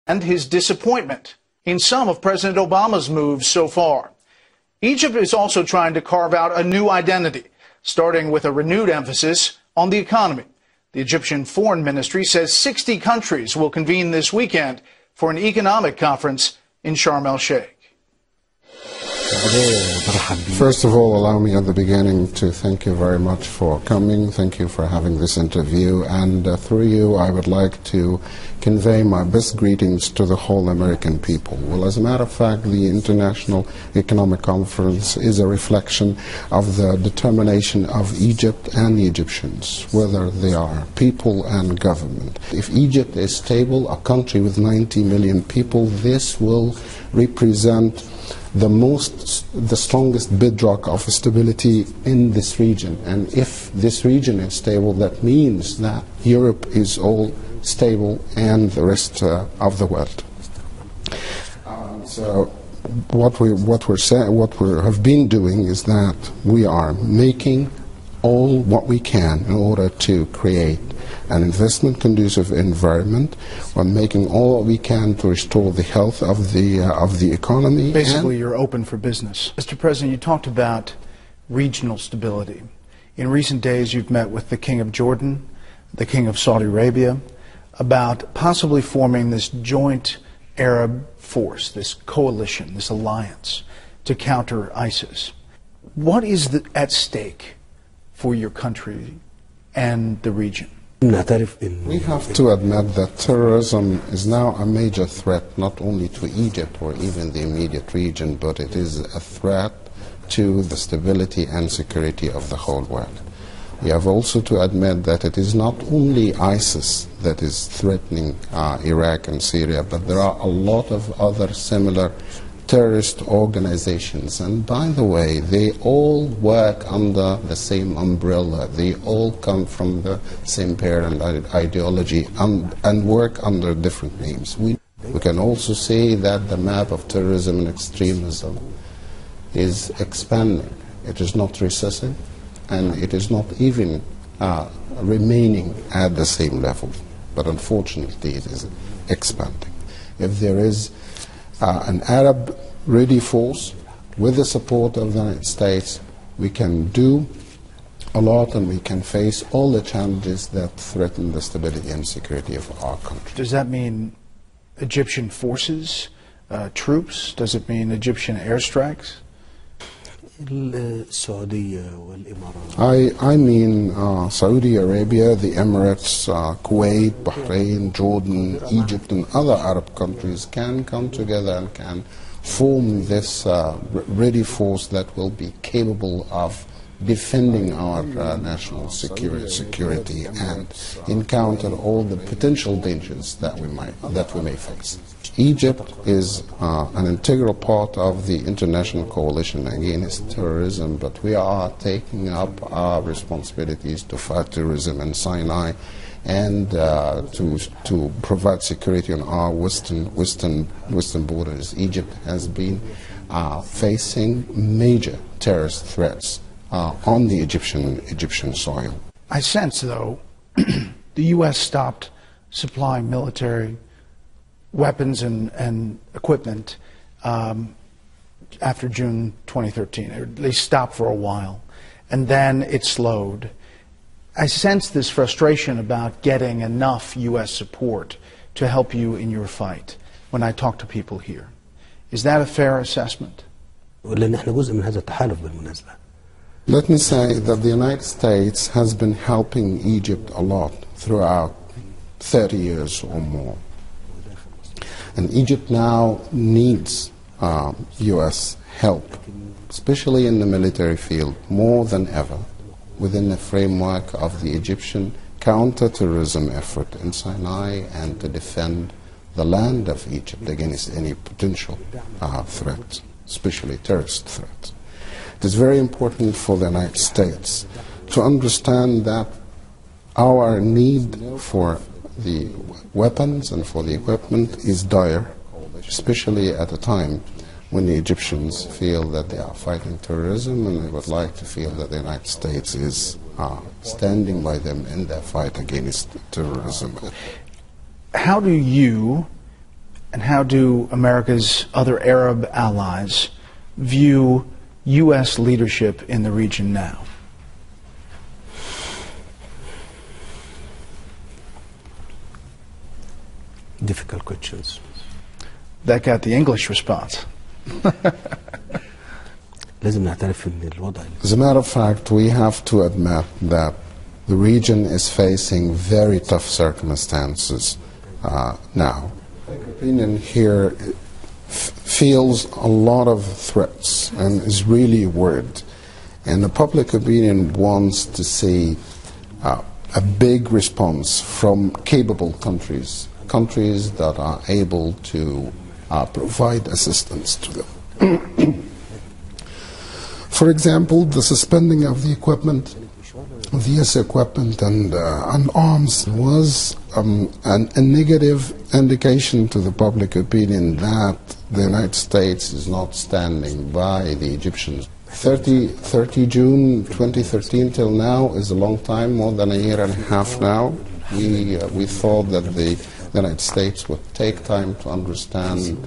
and his disappointment in some of President Obama's moves so far. Egypt is also trying to carve out a new identity, starting with a renewed emphasis on the economy. The Egyptian Foreign Ministry says 60 countries will convene this weekend for an economic conference in Sharm el-Sheikh. First of all, allow me at the beginning to thank you very much for coming. Thank you for having this interview. And through you, I would like to convey my best greetings to the whole American people. Well, as a matter of fact, the International Economic Conference is a reflection of the determination of Egypt and the Egyptians, whether they are people and government. If Egypt is stable, a country with 90 million people, this will represent the strongest bedrock of stability in this region. And if this region is stable, that means that Europe is all stable and the rest of the world. So what we have been doing is that we are making all what we can in order to create an investment conducive environment. We're making all we can to restore the health of the economy. Basically, you're open for business. Mr. President, you talked about regional stability. In recent days, you've met with the King of Jordan, the King of Saudi Arabia, about possibly forming this joint Arab force, this coalition, this alliance to counter ISIS. What is at stake for your country and the region? We have to admit that terrorism is now a major threat not only to Egypt or even the immediate region, but it is a threat to the stability and security of the whole world. We have also to admit that it is not only ISIS that is threatening Iraq and Syria, but there are a lot of other similar terrorist organizations. And by the way, they all work under the same umbrella. They all come from the same parent ideology and work under different names. We can also say that the map of terrorism and extremism is expanding. It is not recessing, and it is not even remaining at the same level. But unfortunately, it is expanding. If there is an Arab-ready force with the support of the United States, we can do a lot and we can face all the challenges that threaten the stability and security of our country. Does that mean Egyptian forces, troops? Does it mean Egyptian airstrikes? I mean Saudi Arabia, the Emirates, Kuwait, Bahrain, Jordan, Egypt and other Arab countries can come together and can form this ready force that will be capable of defending our national security and encounter all the potential dangers that we may face. Egypt is an integral part of the international coalition against terrorism, but we are taking up our responsibilities to fight terrorism in Sinai and to provide security on our western borders. Egypt has been facing major terrorist threats on the Egyptian soil. I sense, though, the U.S. stopped supplying military weapons and equipment after June 2013. They stopped for a while, and then it slowed. I sense this frustration about getting enough U.S. support to help you in your fight when I talk to people here. Is that a fair assessment? Let me say that the United States has been helping Egypt a lot throughout 30 years or more. And Egypt now needs U.S. help, especially in the military field, more than ever, within the framework of the Egyptian counter-terrorism effort in Sinai and to defend the land of Egypt against any potential threats, especially terrorist threats. It is very important for the United States to understand that our need for the weapons and for the equipment is dire, especially at a time when the Egyptians feel that they are fighting terrorism and they would like to feel that the United States is standing by them in their fight against terrorism. How do you And how do America's other Arab allies view U.S. leadership in the region now? Difficult questions. That got the English response. لازم نعترف إن الوضع. As a matter of fact, we have to admit that the region is facing very tough circumstances now. Public opinion here feels a lot of threats and is really worried. And the public opinion wants to see a big response from capable countries that are able to provide assistance to them. For example, the suspending of the equipment, of the US equipment and arms was a negative indication to the public opinion that the United States is not standing by the Egyptians. 30 June 2013 till now is a long time, more than a year and a half now. We thought that the United States would take time to understand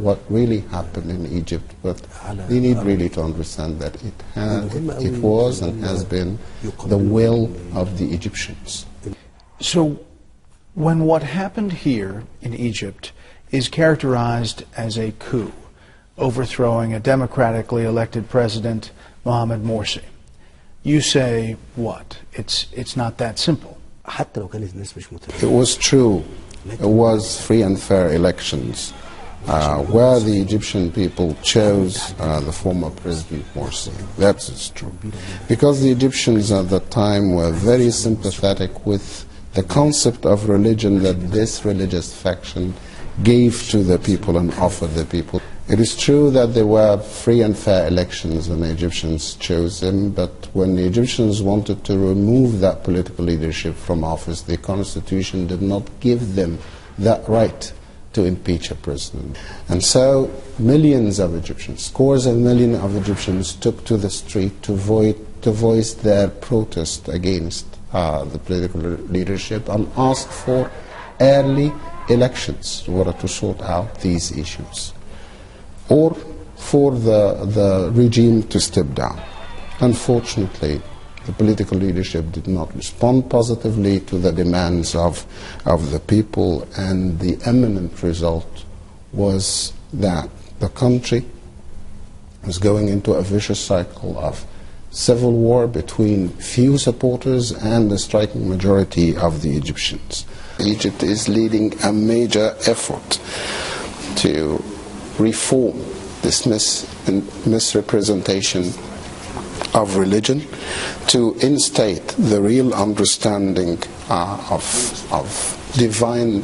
what really happened in Egypt, but we need really to understand that it was and has been the will of the Egyptians. So when what happened here in Egypt is characterized as a coup, overthrowing a democratically elected president, Mohamed Morsi, you say what? It's not that simple. It was true. It was free and fair elections where the Egyptian people chose the former President Morsi. That's true. Because the Egyptians at that time were very sympathetic with the concept of religion that this religious faction gave to the people and offered the people. It is true that there were free and fair elections when the Egyptians chose him, but when the Egyptians wanted to remove that political leadership from office, the constitution did not give them that right to impeach a president. And so millions of Egyptians, scores of millions of Egyptians took to the street to voice their protest against the political leadership and asked for early elections in order to sort out these issues, or for the regime to step down. Unfortunately, the political leadership did not respond positively to the demands of the people, and the imminent result was that the country was going into a vicious cycle of civil war between few supporters and the striking majority of the Egyptians. Egypt is leading a major effort to reform this misrepresentation of religion, to instate the real understanding of divine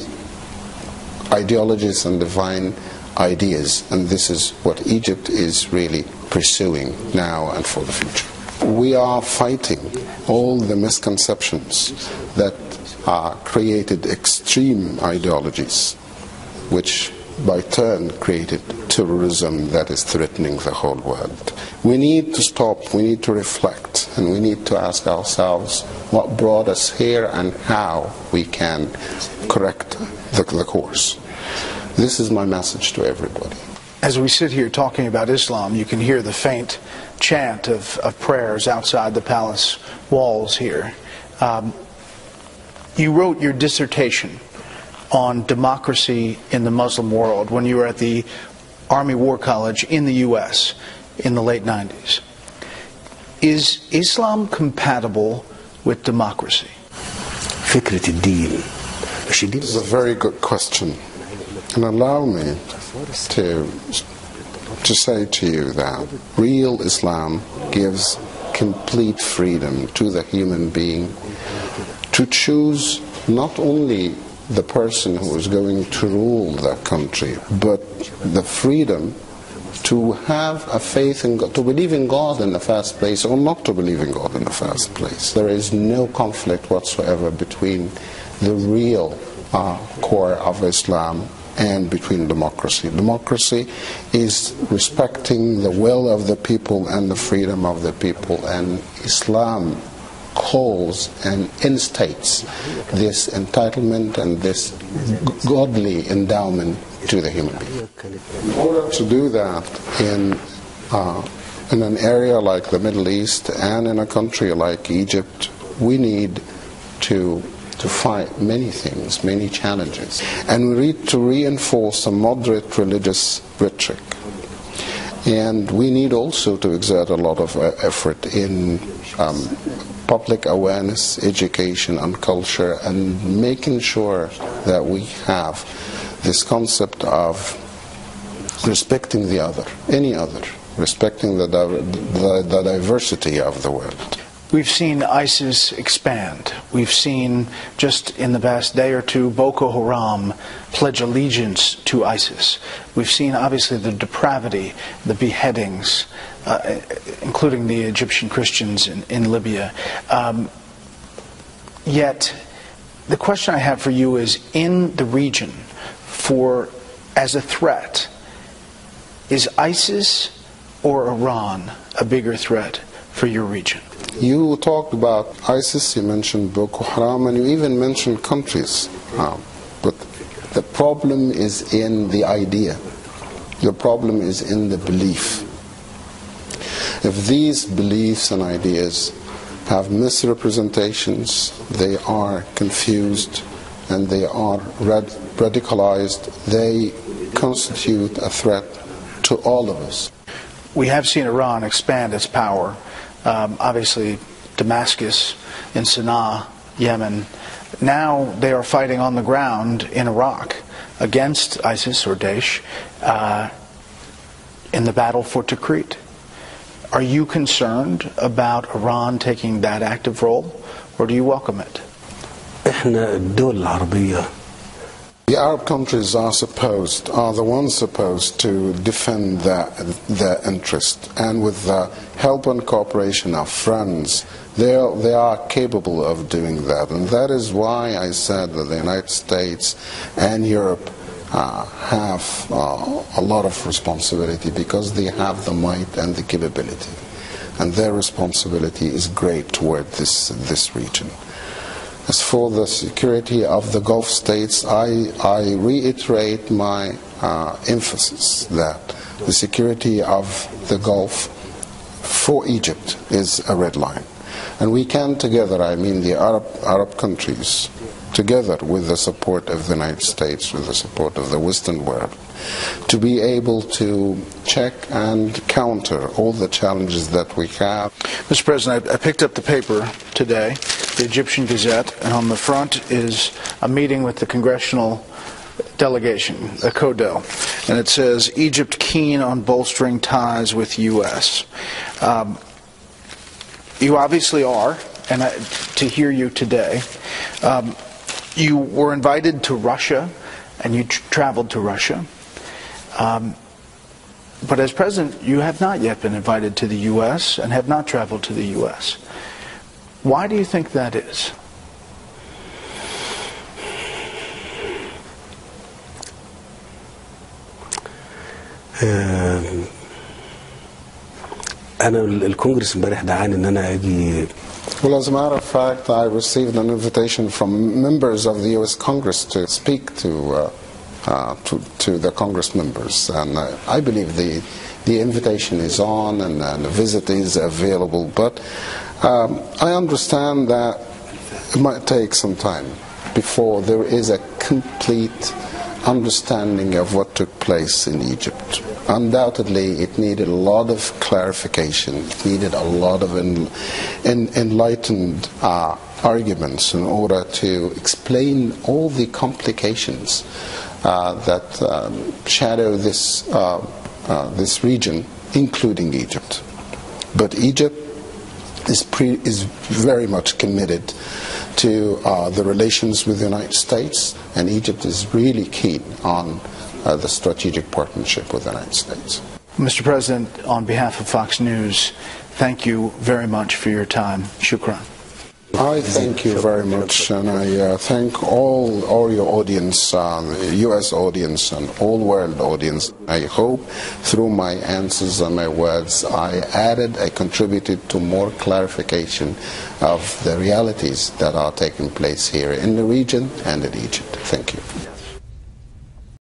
ideologies and divine ideas, and this is what Egypt is really pursuing now and for the future. We are fighting all the misconceptions that created extreme ideologies, which by turn created terrorism that is threatening the whole world. We need to stop, we need to reflect, and we need to ask ourselves what brought us here and how we can correct the course. This is my message to everybody. As we sit here talking about Islam, you can hear the faint chant of prayers outside the palace walls here. You wrote your dissertation on democracy in the Muslim world when you were at the Army War College in the U.S. in the late 90s. Is Islam compatible with democracy? This is a very good question. And allow me to say to you that real Islam gives complete freedom to the human being to choose not only the person who is going to rule that country, but the freedom to have a faith in God, to believe in God in the first place, or not to believe in God in the first place. There is no conflict whatsoever between the real core of Islam and between democracy. Democracy is respecting the will of the people and the freedom of the people, and Islam calls and instates this entitlement and this godly endowment to the human being. In order to do that in an area like the Middle East and in a country like Egypt, we need to fight many things, many challenges. And we need to reinforce a moderate religious rhetoric. And we need also to exert a lot of effort in public awareness, education and culture, and making sure that we have this concept of respecting the other, any other, respecting the diversity of the world. We've seen ISIS expand. We've seen, just in the past day or two, Boko Haram pledge allegiance to ISIS. We've seen, obviously, the depravity, the beheadings, including the Egyptian Christians in Libya. Yet, the question I have for you is, in the region, as a threat, is ISIS or Iran a bigger threat for your region? You talked about ISIS, you mentioned Boko Haram, and you even mentioned countries. But the problem is in the idea. The problem is in the belief. If these beliefs and ideas have misrepresentations, they are confused, and they are radicalized, they constitute a threat to all of us. We have seen Iran expand its power. Obviously, Damascus, in Sana'a, Yemen. Now they are fighting on the ground in Iraq against ISIS or Daesh in the battle for Tikrit. Are you concerned about Iran taking that active role, or do you welcome it? احنا الدول العربية The Arab countries are the ones supposed to defend their interest, and with the help and cooperation of friends, they are capable of doing that. And that is why I said that the United States and Europe have a lot of responsibility, because they have the might and the capability, and their responsibility is great toward this region. As for the security of the Gulf states, I reiterate my emphasis that the security of the Gulf for Egypt is a red line. And we can together, I mean the Arab countries, together with the support of the United States, with the support of the Western world, to be able to check and counter all the challenges that we have. Mr. President, I picked up the paper today, the Egyptian Gazette, and on the front is a meeting with the congressional delegation, a CODEL, and it says, Egypt keen on bolstering ties with U.S. You obviously are, and to hear you today, you were invited to Russia, and you traveled to Russia. But as president, you have not yet been invited to the U.S. and have not traveled to the U.S. Why do you think that is? أنا الكونجرس امبارح دعاني إن أنا أجي. Well, as a matter of fact, I received an invitation from members of the U.S. Congress to speak to the Congress members, and I believe the invitation is on and the visit is available, but I understand that it might take some time before there is a complete understanding of what took place in Egypt. Undoubtedly, it needed a lot of clarification, it needed a lot of enlightened arguments in order to explain all the complications that shadow this region, including Egypt. But Egypt is very much committed to the relations with the United States, and Egypt is really keen on the strategic partnership with the United States. Mr. President, on behalf of Fox News, thank you very much for your time. Shukran. I thank you very much, and I thank all your audience, U.S. audience and all world audience. I hope through my answers and my words I contributed to more clarification of the realities that are taking place here in the region and in Egypt. Thank you.